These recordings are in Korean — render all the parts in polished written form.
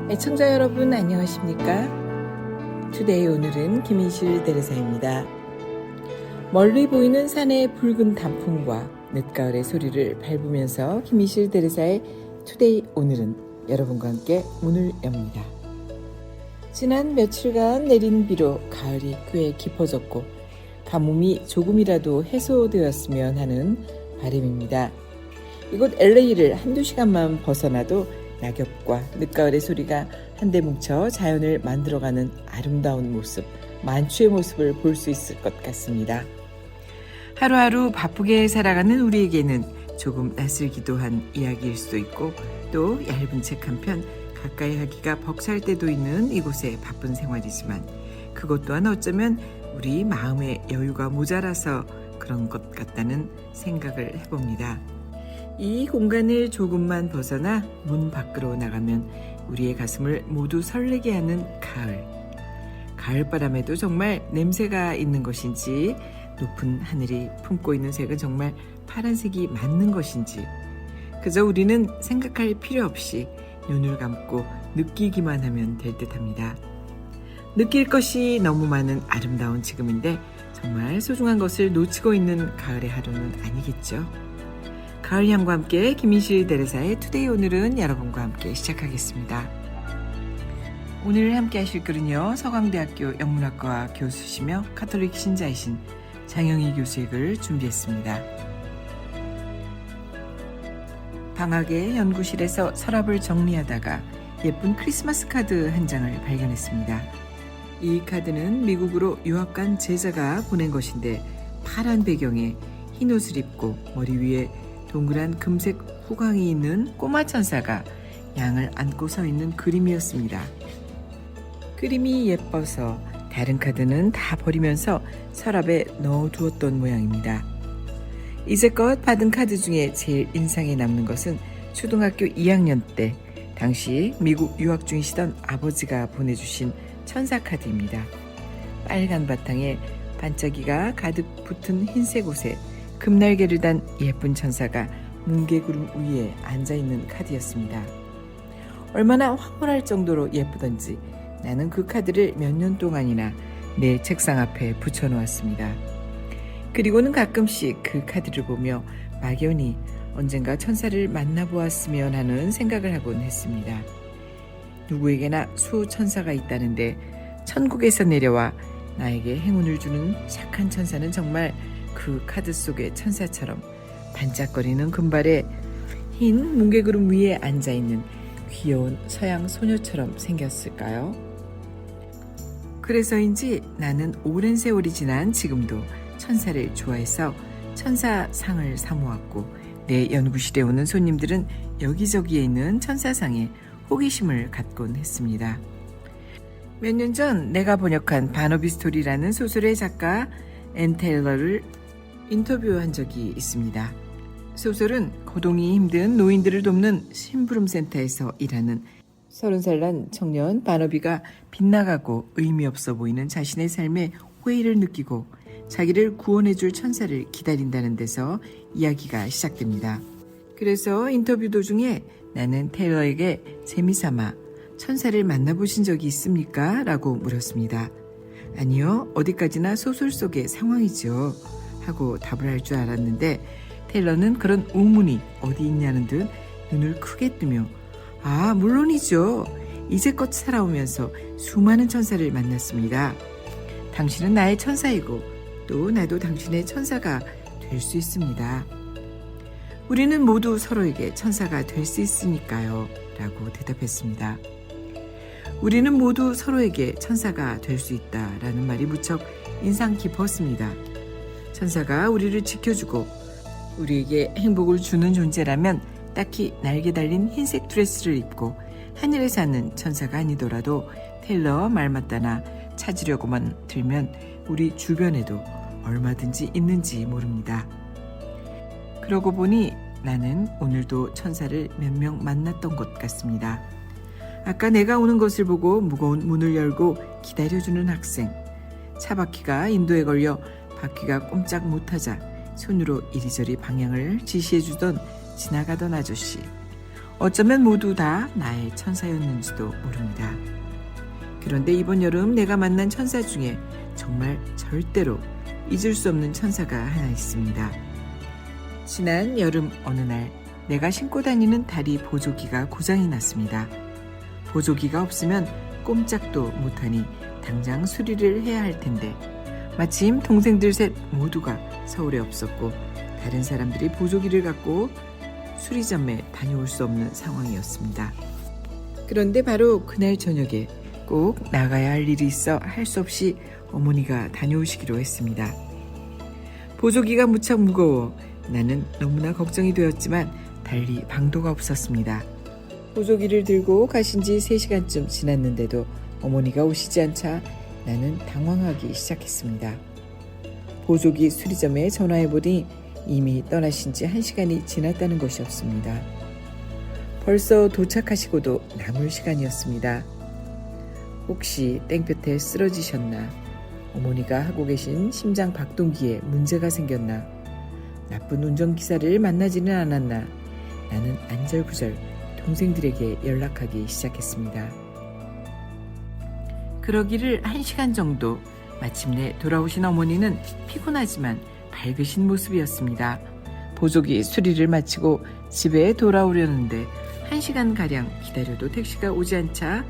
애청자 여러분 안녕하십니까? 투데이 오늘은 김인실 대리사입니다. 멀리 보이는 산의 붉은 단풍과 늦가을의 소리를 밟으면서 김인실 대리사의 투데이 오늘은 여러분과 함께 문을 엽니다. 지난 며칠간 내린 비로 가을이 꽤 깊어졌고 가뭄이 조금이라도 해소되었으면 하는 바람입니다. 이곳 LA를 한두 시간만 벗어나도 낙엽과 늦가을의 소리가 한데 뭉쳐 자연을 만들어가는 아름다운 모습, 만추의 모습을 볼 수 있을 것 같습니다. 하루하루 바쁘게 살아가는 우리에게는 조금 낯설기도 한 이야기일 수도 있고 또 얇은 책 한 편 가까이 하기가 벅찰 때도 있는 이곳의 바쁜 생활이지만 그것 또한 어쩌면 우리 마음의 여유가 모자라서 그런 것 같다는 생각을 해봅니다. 이 공간을 조금만 벗어나 문 밖으로 나가면 우리의 가슴을 모두 설레게 하는 가을. 가을바람에도 정말 냄새가 있는 것인지 높은 하늘이 품고 있는 색은 정말 파란색이 맞는 것인지 그저 우리는 생각할 필요 없이 눈을 감고 느끼기만 하면 될 듯합니다. 느낄 것이 너무 많은 아름다운 지금인데 정말 소중한 것을 놓치고 있는 가을의 하루는 아니겠죠. 가을향과 함께 김인실 대리사의 투데이 오늘은 여러분과 함께 시작하겠습니다. 오늘 함께 하실 글은요. 서강대학교 영문학과 교수시며 카톨릭 신자이신 장영희 교수의 글 준비했습니다. 방학에 연구실에서 서랍을 정리하다가 예쁜 크리스마스 카드 한 장을 발견했습니다. 이 카드는 미국으로 유학 간 제자가 보낸 것인데 파란 배경에 흰 옷을 입고 머리 위에 동그란 금색 후광이 있는 꼬마 천사가 양을 안고 서 있는 그림이었습니다. 그림이 예뻐서 다른 카드는 다 버리면서 서랍에 넣어두었던 모양입니다. 이제껏 받은 카드 중에 제일 인상에 남는 것은 초등학교 2학년 때 당시 미국 유학 중이시던 아버지가 보내주신 천사 카드입니다. 빨간 바탕에 반짝이가 가득 붙은 흰색 옷에 금날개를 단 예쁜 천사가 뭉게구름 위에 앉아있는 카드였습니다. 얼마나 황홀할 정도로 예쁘던지 나는 그 카드를 몇 년 동안이나 내 책상 앞에 붙여놓았습니다. 그리고는 가끔씩 그 카드를 보며 막연히 언젠가 천사를 만나보았으면 하는 생각을 하곤 했습니다. 누구에게나 수천사가 있다는데 천국에서 내려와 나에게 행운을 주는 착한 천사는 정말 그 카드 속의 천사처럼 반짝거리는 금발에 흰 뭉게구름 위에 앉아있는 귀여운 서양 소녀처럼 생겼을까요? 그래서인지 나는 오랜 세월이 지난 지금도 천사를 좋아해서 천사상을 사모았고 내 연구실에 오는 손님들은 여기저기에 있는 천사상에 호기심을 갖곤 했습니다. 몇 년 전 내가 번역한 바너비 스토리라는 소설의 작가 앤 테일러를 인터뷰한 적이 있습니다. 소설은 거동이 힘든 노인들을 돕는 심부름센터에서 일하는 30살 난 청년 바너비가 빗나가고 의미 없어 보이는 자신의 삶에 회의를 느끼고 자기를 구원해줄 천사를 기다린다는 데서 이야기가 시작됩니다. 그래서 인터뷰 도중에 나는 테일러에게 재미삼아 천사를 만나보신 적이 있습니까? 라고 물었습니다. 아니요, 어디까지나 소설 속의 상황이죠. 하고 답을 할 줄 알았는데 테일러는 그런 우문이 어디 있냐는 듯 눈을 크게 뜨며 아, 물론이죠. 이제껏 살아오면서 수많은 천사를 만났습니다. 당신은 나의 천사이고 또 나도 당신의 천사가 될 수 있습니다. 우리는 모두 서로에게 천사가 될 수 있으니까요. 라고 대답했습니다. 우리는 모두 서로에게 천사가 될 수 있다라는 말이 무척 인상 깊었습니다. 천사가 우리를 지켜주고 우리에게 행복을 주는 존재라면 딱히 날개 달린 흰색 드레스를 입고 하늘에 사는 천사가 아니더라도 테일러 말 맞다나 찾으려고만 들면 우리 주변에도 얼마든지 있는지 모릅니다. 그러고 보니 나는 오늘도 천사를 몇 명 만났던 것 같습니다. 아까 내가 오는 것을 보고 무거운 문을 열고 기다려주는 학생, 차바퀴가 인도에 걸려 바퀴가 꼼짝 못하자 손으로 이리저리 방향을 지시해주던 지나가던 아저씨, 어쩌면 모두 다 나의 천사였는지도 모릅니다. 그런데 이번 여름 내가 만난 천사 중에 정말 절대로 잊을 수 없는 천사가 하나 있습니다. 지난 여름 어느 날 내가 신고 다니는 다리 보조기가 고장이 났습니다. 보조기가 없으면 꼼짝도 못하니 당장 수리를 해야 할 텐데 마침 동생들 셋 모두가 서울에 없었고 다른 사람들이 보조기를 갖고 수리점에 다녀올 수 없는 상황이었습니다. 그런데 바로 그날 저녁에 꼭 나가야 할 일이 있어 할 수 없이 어머니가 다녀오시기로 했습니다. 보조기가 무척 무거워 나는 너무나 걱정이 되었지만 달리 방도가 없었습니다. 보조기를 들고 가신 지 3시간쯤 지났는데도 어머니가 오시지 않자 나는 당황하기 시작했습니다. 보조기 수리점에 전화해보니 이미 떠나신 지 1시간이 지났다는 것이었습니다. 벌써 도착하시고도 남을 시간이었습니다. 혹시 땡볕에 쓰러지셨나? 어머니가 하고 계신 심장 박동기에 문제가 생겼나? 나쁜 운전기사를 만나지는 않았나? 나는 안절부절 동생들에게 연락하기 시작했습니다. 그러기를 1시간 정도 마침내 돌아오신 어머니는 피곤하지만 밝으신 모습이었습니다. 보조기 수리를 마치고 집에 돌아오려는데 1시간가량 기다려도 택시가 오지 않자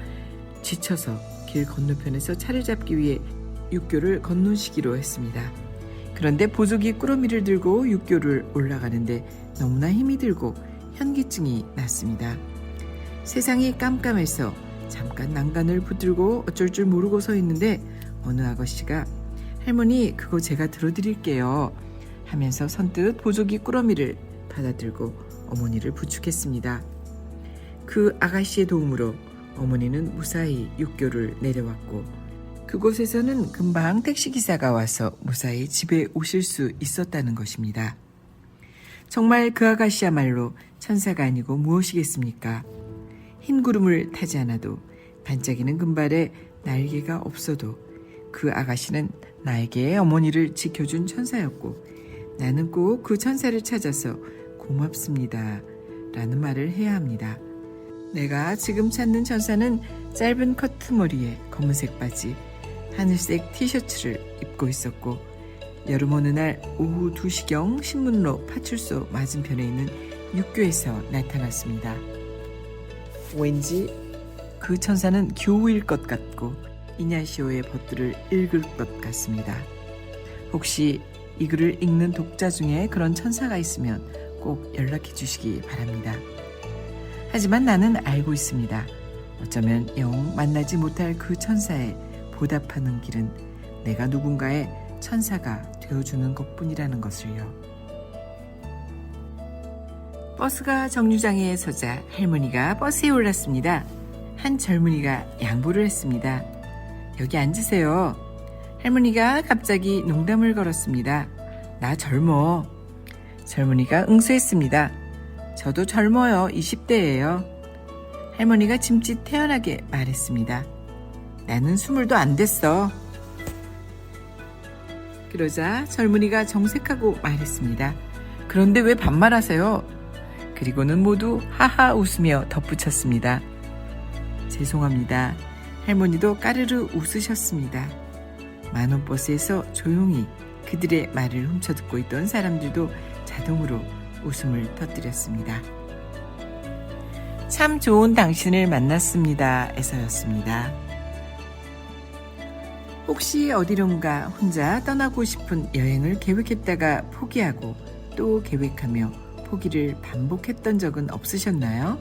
지쳐서 길 건너편에서 차를 잡기 위해 육교를 건너시기로 했습니다. 그런데 보조기 꾸러미를 들고 육교를 올라가는데 너무나 힘이 들고 현기증이 났습니다. 세상이 깜깜해서 잠깐 난간을 붙들고 어쩔 줄 모르고 서 있는데 어느 아가씨가 할머니 그거 제가 들어드릴게요 하면서 선뜻 보조기 꾸러미를 받아들고 어머니를 부축했습니다. 그 아가씨의 도움으로 어머니는 무사히 육교를 내려왔고 그곳에서는 금방 택시기사가 와서 무사히 집에 오실 수 있었다는 것입니다. 정말 그 아가씨야말로 천사가 아니고 무엇이겠습니까? 흰 구름을 타지 않아도 반짝이는 금발에 날개가 없어도 그 아가씨는 나에게 어머니를 지켜준 천사였고 나는 꼭 그 천사를 찾아서 고맙습니다 라는 말을 해야 합니다. 내가 지금 찾는 천사는 짧은 커트머리에 검은색 바지, 하늘색 티셔츠를 입고 있었고 여름 어느 날 오후 2시경 신문로 파출소 맞은편에 있는 육교에서 나타났습니다. 왠지 그 천사는 교우일 것 같고 이냐시오의 벗들을 읽을 것 같습니다. 혹시 이 글을 읽는 독자 중에 그런 천사가 있으면 꼭 연락해 주시기 바랍니다. 하지만 나는 알고 있습니다. 어쩌면 영 만나지 못할 그 천사에 보답하는 길은 내가 누군가의 천사가 되어주는 것뿐이라는 것을요. 버스가 정류장에 서자 할머니가 버스에 올랐습니다. 한 젊은이가 양보를 했습니다. 여기 앉으세요. 할머니가 갑자기 농담을 걸었습니다. 나 젊어. 젊은이가 응수했습니다. 저도 젊어요. 20대예요. 할머니가 짐짓 태연하게 말했습니다. 나는 20도 안 됐어. 그러자 젊은이가 정색하고 말했습니다. 그런데 왜 반말하세요? 그리고는 모두 하하 웃으며 덧붙였습니다. 죄송합니다. 할머니도 까르르 웃으셨습니다. 만원버스에서 조용히 그들의 말을 훔쳐듣고 있던 사람들도 자동으로 웃음을 터뜨렸습니다. 참 좋은 당신을 만났습니다. 에서였습니다. 혹시 어디론가 혼자 떠나고 싶은 여행을 계획했다가 포기하고 또 계획하며 포기를 반복했던 적은 없으셨나요?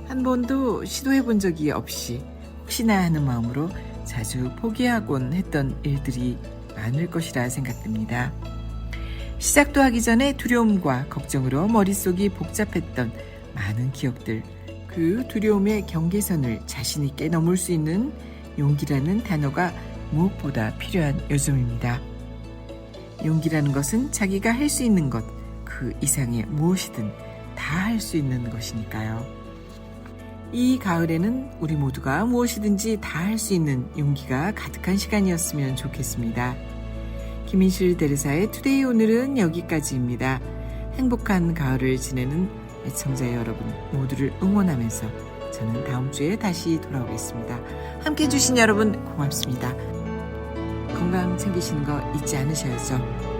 한 번도 시도해본 적이 없이 혹시나 하는 마음으로 자주 포기하곤 했던 일들이 많을 것이라 생각됩니다. 시작도 하기 전에 두려움과 걱정으로 머릿속이 복잡했던 많은 기억들, 그 두려움의 경계선을 자신 있게 넘을 수 있는 용기라는 단어가 무엇보다 필요한 요즘입니다. 용기라는 것은 자기가 할 수 있는 것, 그 이상의 무엇이든 다 할 수 있는 것이니까요. 이 가을에는 우리 모두가 무엇이든지 다 할 수 있는 용기가 가득한 시간이었으면 좋겠습니다. 김인실 대르사의 투데이 오늘은 여기까지입니다. 행복한 가을을 지내는 애청자 여러분 모두를 응원하면서 저는 다음 주에 다시 돌아오겠습니다. 함께 해주신 여러분 고맙습니다. 건강 챙기시는 거 잊지 않으셔야죠.